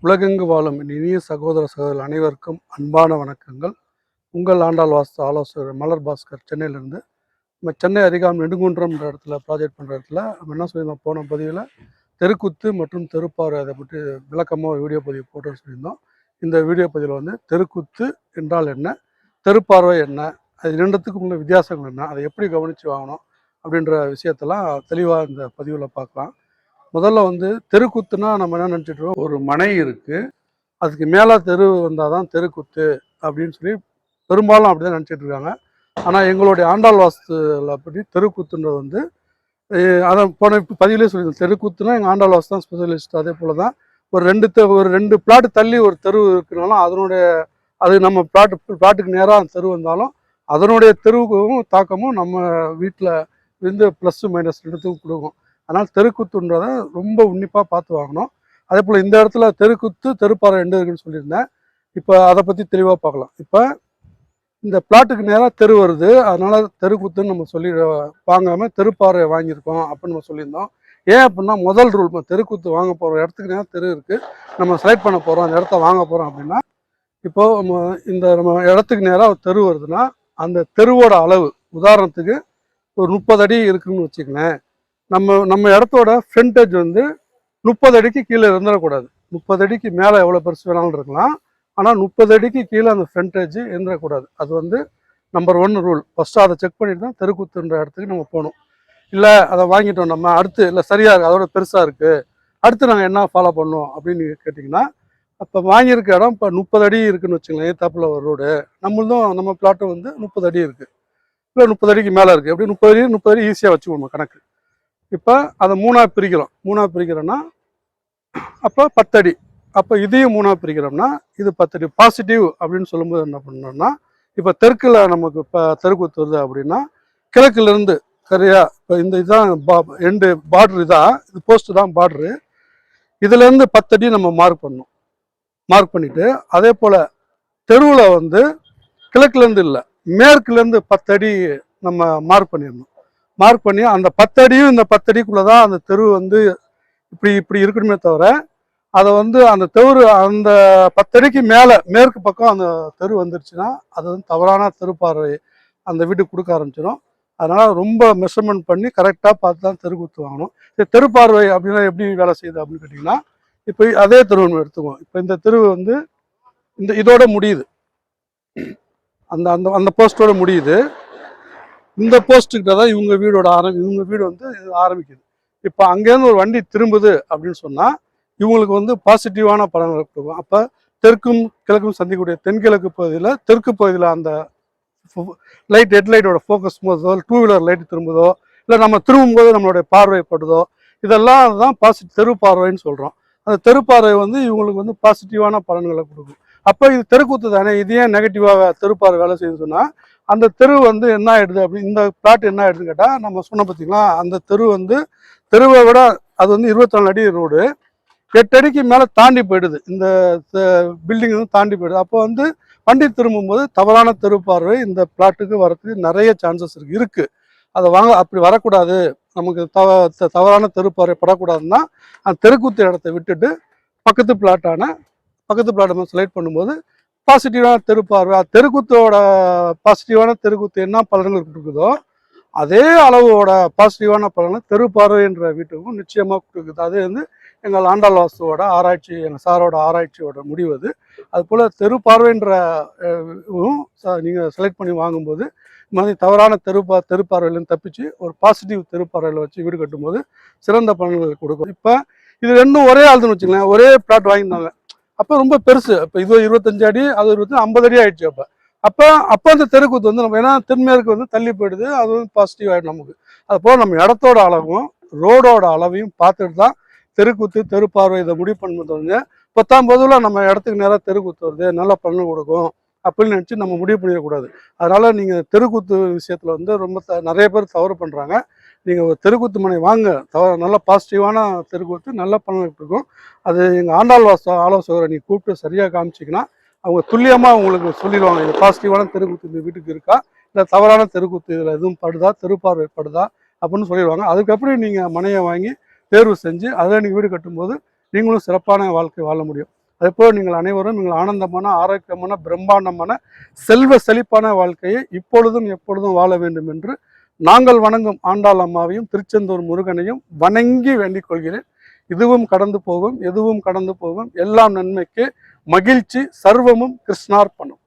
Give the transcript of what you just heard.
உலகெங்கு வாழும் என் இனிய சகோதர சகோதரர்கள் அனைவருக்கும் அன்பான வணக்கங்கள். உங்கள் ஆண்டாள் வாஸ்து ஆலோசகர் மலர் பாஸ்கர் சென்னையிலேருந்து. நம்ம சென்னை அருகாமல் நெடுங்குன்றம்ன்ற இடத்துல ப்ராஜெக்ட் பண்ணுற இடத்துல நம்ம என்ன சொல்லியிருந்தோம், போன பதிவில் தெருக்குத்து மற்றும் தெருப்பாறை அதை பற்றி விளக்கமாக வீடியோ பதிவு போட்டோன்னு சொல்லியிருந்தோம். இந்த வீடியோ பதிவில் வந்து தெருக்குத்து என்றால் என்ன, தெருப்பார்வை என்ன, அது ரெண்டுத்துக்கும் உள்ள வித்தியாசங்கள் என்ன, அதை எப்படி கவனித்து வாங்கணும் அப்படின்ற விஷயத்தெல்லாம் தெளிவாக இந்த பதிவில் பார்க்கலாம். முதல்ல வந்து தெருக்குத்துனா நம்ம என்ன நினச்சிட்ருக்கோம், ஒரு மனை இருக்குது, அதுக்கு மேலே தெரு வந்தால் தான் தெருக்குத்து அப்படின்னு சொல்லி பெரும்பாலும் அப்படி தான் நினச்சிட்டு இருக்காங்க. ஆனால் எங்களுடைய ஆண்டாள் வாஸ்துல பற்றி தெருக்குத்துன்றது வந்து அதை போன பதிவிலே சொல்லியிருந்தோம். தெருக்குத்துனா எங்கள் ஆண்டாள் வாஸ்து தான் ஸ்பெஷலிஸ்ட். அதே போல் தான் ஒரு ரெண்டு பிளாட்டு தள்ளி ஒரு தெரு இருக்குனாலும் அது நம்ம பிளாட்டுக்கு நேராக அந்த தெரு வந்தாலும் அதனுடைய தெருவுக்கும் தாக்கமும் நம்ம வீட்டில் இருந்து ப்ளஸ் மைனஸ் ரெண்டுத்துக்கும் கொடுக்கும். அதனால் தெருக்குத்துன்றதை ரொம்ப உன்னிப்பாக பார்த்து வாங்கணும். அதே போல் இந்த இடத்துல தெருக்குத்து தெருப்பாறை ரெண்டு இருக்குன்னு சொல்லியிருந்தேன். இப்போ அதை பற்றி தெளிவாக பார்க்கலாம். இப்போ இந்த பிளாட்டுக்கு நேராக தெரு வருது, அதனால் தெருக்குத்துன்னு நம்ம சொல்லி வாங்காமல் தெருப்பாறை வாங்கியிருக்கோம் அப்படின்னு நம்ம சொல்லியிருந்தோம். ஏன் அப்படின்னா முதல் ரூல், இப்போ தெருக்குத்து வாங்க போகிற இடத்துக்கு நேரம் தெரு இருக்குது, நம்ம செலக்ட் பண்ண போகிறோம், அந்த இடத்த வாங்க போகிறோம் அப்படின்னா, இப்போது நம்ம இடத்துக்கு நேராக தெரு வருதுன்னா அந்த தெருவோட அளவு, உதாரணத்துக்கு ஒரு 30 அடி இருக்குதுன்னு வச்சுக்கங்களேன். நம்ம இடத்தோட ஃப்ரண்டேஜ் வந்து 30 அடிக்கு கீழே இருந்துடக்கூடாது. 30 அடிக்கு மேலே எவ்வளோ பெருசு வேணாலும் இருக்கலாம், ஆனால் 30 அடிக்கு கீழே அந்த ஃப்ரண்டேஜ் இருந்துடக்கூடாது. அது வந்து நம்பர் 1 ரூல். ஃபஸ்ட்டு அதை செக் பண்ணிட்டு தான் தெருக்குத்துன்ற இடத்துக்கு நம்ம போகணும். இல்லை அதை வாங்கிட்டோம் நம்ம, அடுத்து இல்லை சரியாக இருக்குது, அதோட பெருசாக இருக்குது, அடுத்து நாங்கள் என்ன ஃபாலோ பண்ணோம் அப்படின்னு கேட்டிங்கன்னா, அப்போ வாங்கியிருக்க இடம் இப்போ 30 அடி இருக்குதுன்னு வச்சுங்களேன், ஏத்தாப்பில் ஒரு ரோடு, நம்ம பிளாட்டும் வந்து 30 அடி இருக்குது, இல்லை 30 அடிக்கு மேலே இருக்குது, எப்படி 30 அடி ஈஸியாக வச்சுக்கணும் கணக்கு. இப்போ அதை மூணாக பிரிக்கிறோன்னா அப்போ 10 அடி. அப்போ இதையும் மூணாக பிரிக்கிறோம்னா இது 10 அடி. பாசிட்டிவ் அப்படின்னு சொல்லும்போது என்ன பண்ணோம்னா, இப்போ தெற்கில் நமக்கு இப்போ தெருக்குத்து வருது அப்படின்னா கிழக்குலேருந்து சரியா, இப்போ இதுதான் எண்டு பார்டர், இது போஸ்ட்டு தான் பார்டரு, இதுலேருந்து 10 அடி நம்ம மார்க் பண்ணிவிட்டு, அதே போல் தெருவில் வந்து கிழக்குலேருந்து இல்லை மேற்குலேருந்து 10 அடி நம்ம மார்க் பண்ணி அந்த 10 அடியும் இந்த 10 அடிக்குள்ளே தான் அந்த தெரு வந்து இப்படி இருக்கணுமே தவிர, அதை வந்து அந்த தெரு அந்த 10 அடிக்கு மேலே மேற்கு பக்கம் அந்த தெரு வந்துருச்சுன்னா அது வந்து தவறான தெருப்பார்வை அந்த வீட்டுக்கு கொடுக்க ஆரம்பிச்சிடும். அதனால் ரொம்ப மெஷர்மெண்ட் பண்ணி கரெக்டாக பார்த்து தான் தெருக்குத்து வாங்கணும். தெருப்பார்வை அப்படின்னா எப்படி வேலை செய்யுது அப்படின்னு கேட்டிங்கன்னா, இப்போ அதே தெரு ஒன்று எடுத்துக்குவோம். இப்போ இந்த தெரு வந்து இதோட முடியுது, அந்த அந்த அந்த போஸ்ட்டோட முடியுது. இந்த போஸ்ட்டுக்கிட்ட தான் இவங்க வீடு வந்து ஆரம்பிக்குது. இப்போ அங்கேருந்து ஒரு வண்டி திரும்புது அப்படின்னு சொன்னால் இவங்களுக்கு வந்து பாசிட்டிவான பலன்கள் கொடுக்கும். அப்போ தெற்கும் கிழக்கும் சந்திக்கக்கூடிய தென்கிழக்கு பகுதியில் தெற்கு பகுதியில் அந்த ஹெட்லைட்டோட ஃபோக்கஸ் போதோ, 2 வீலர் லைட் திரும்புதோ, இல்லை நம்ம திரும்பும்போது நம்மளுடைய பார்வைப்படுதோ, இதெல்லாம் தான் தெரு பார்வைன்னு சொல்கிறோம். அந்த தெருப்பார்வை வந்து இவங்களுக்கு வந்து பாசிட்டிவான பலன்களை கொடுக்கும். அப்போ இது தெருக்குத்து தானே, இது ஏன் நெகட்டிவாக தெருப்பார்வை வேலை செய்யுதுன்னு சொன்னால், அந்த தெரு வந்து என்ன ஆகிடுது அப்படின்னு, இந்த பிளாட் என்ன ஆகிடுதுன்னு கேட்டால், நம்ம சொன்ன பார்த்தீங்களா, அந்த தெரு வந்து தெருவை விட அது வந்து 24 அடி ரோடு, 8 அடிக்கு மேலே தாண்டி போயிடுது, இந்த பில்டிங் வந்து தாண்டி போயிடுது. அப்போ வந்து வண்டி திரும்பும்போது தவறான தெருப்பார்வை இந்த பிளாட்டுக்கு வரத்துக்கு நிறைய சான்சஸ் இருக்குது. அதை அப்படி வரக்கூடாது, நமக்கு தவறான தெருப்பார்வை படக்கூடாதுன்னா அந்த தெருக்குத்து இடத்த விட்டுட்டு பக்கத்து பிளாட்டை செலக்ட் பண்ணும்போது பாசிட்டிவான தெருப்பார்வை, தெருக்குத்தோட பாசிட்டிவான தெருக்குத்து என்ன பலன்கள் கொடுக்குதோ அதே அளவோட பாசிட்டிவான பலனை தெருப்பார்வைன்ற வீட்டுக்கும் நிச்சயமாக கொடுக்குது. அது வந்து எங்கள் ஆண்டாள் வாஸ்துவோட ஆராய்ச்சி, எங்கள் சாரோட ஆராய்ச்சியோட முடிவு அது. அதுபோல் தெருப்பார்வைன்ற நீங்கள் செலக்ட் பண்ணி வாங்கும்போது இந்த மாதிரி தவறான தெருப்பார்வையிலேருந்து தப்பிச்சு ஒரு பாசிட்டிவ் தெருப்பார்வையில் வச்சு வீடு கட்டும்போது சிறந்த பலன்கள் கொடுக்கும். இப்போ இது ரெண்டும் ஒரே ஆளுதுன்னு வச்சுங்களேன், ஒரே பிளாட் வாங்கியிருந்தாங்க, அப்போ ரொம்ப பெருசு, இப்போ இது 25 அடி, அது 50 அடி ஆயிடுச்சு. அப்போ அந்த தெருக்குத்து வந்து நம்ம ஏன்னா தென்மேற்கு வந்து தள்ளி போயிடுது, அது வந்து பாசிட்டிவ் ஆகிடும் நமக்கு. அதுபோல் நம்ம இடத்தோட அளவும் ரோடோட அளவையும் பார்த்துட்டு தான் தெருக்குத்து தெருப்பார்வை இதை முடிவு பண்ணுறது. 10ஆம் பொதுவில் நம்ம இடத்துக்கு நேராக தெருக்குத்து வருது, நல்ல பலன் கொடுக்கும் அப்படின்னு நினச்சி நம்ம முடிவு பண்ணிடக்கூடாது. அதனால் நீங்கள் தெருக்குத்து விஷயத்தில் வந்து ரொம்ப நிறைய பேர் தவறு பண்ணுறாங்க. நீங்கள் ஒரு தெருக்குத்து மனை வாங்க, நல்ல பாசிட்டிவான தெருக்குத்து நல்ல பலன் கொடுக்கும். அது எங்கள் ஆண்டாள் வாஸ்து ஆலோசகரை நீங்கள் கூப்பிட்டு சரியாக காமிச்சிங்கன்னா அவங்க துல்லியமாக உங்களுக்கு சொல்லிடுவாங்க, இது பாசிட்டிவான தெருக்குத்து இந்த வீட்டுக்கு இருக்கா, இல்லை தவறான தெருக்குத்து இதில் எதுவும் படுதா, தெருப்பார்வை படுதா அப்படின்னு சொல்லிடுவாங்க. அதுக்கப்புறம் நீங்கள் மனையை வாங்கி தேர்வு செஞ்சு அதை நீங்கள் வீடு கட்டும்போது நீங்களும் சிறப்பான வாழ்க்கை வாழ முடியும். அதேபோல் நீங்கள் அனைவரும் நீங்கள் ஆனந்தமான, ஆரோக்கியமான, பிரம்மாண்டமான, செல்வ செழிப்பான வாழ்க்கையை இப்பொழுதும் எப்பொழுதும் வாழ வேண்டும் என்று நாங்கள் வணங்கும் ஆண்டாள் அம்மாவையும் திருச்செந்தூர் முருகனையும் வணங்கி வேண்டிக் கொள்கிறேன். இதுவும் கடந்து போகும், எதுவும் கடந்து போகும், எல்லாம் நன்மைக்கு, மகிழ்ச்சி, சர்வமும் கிருஷ்ணார்ப்பணம்.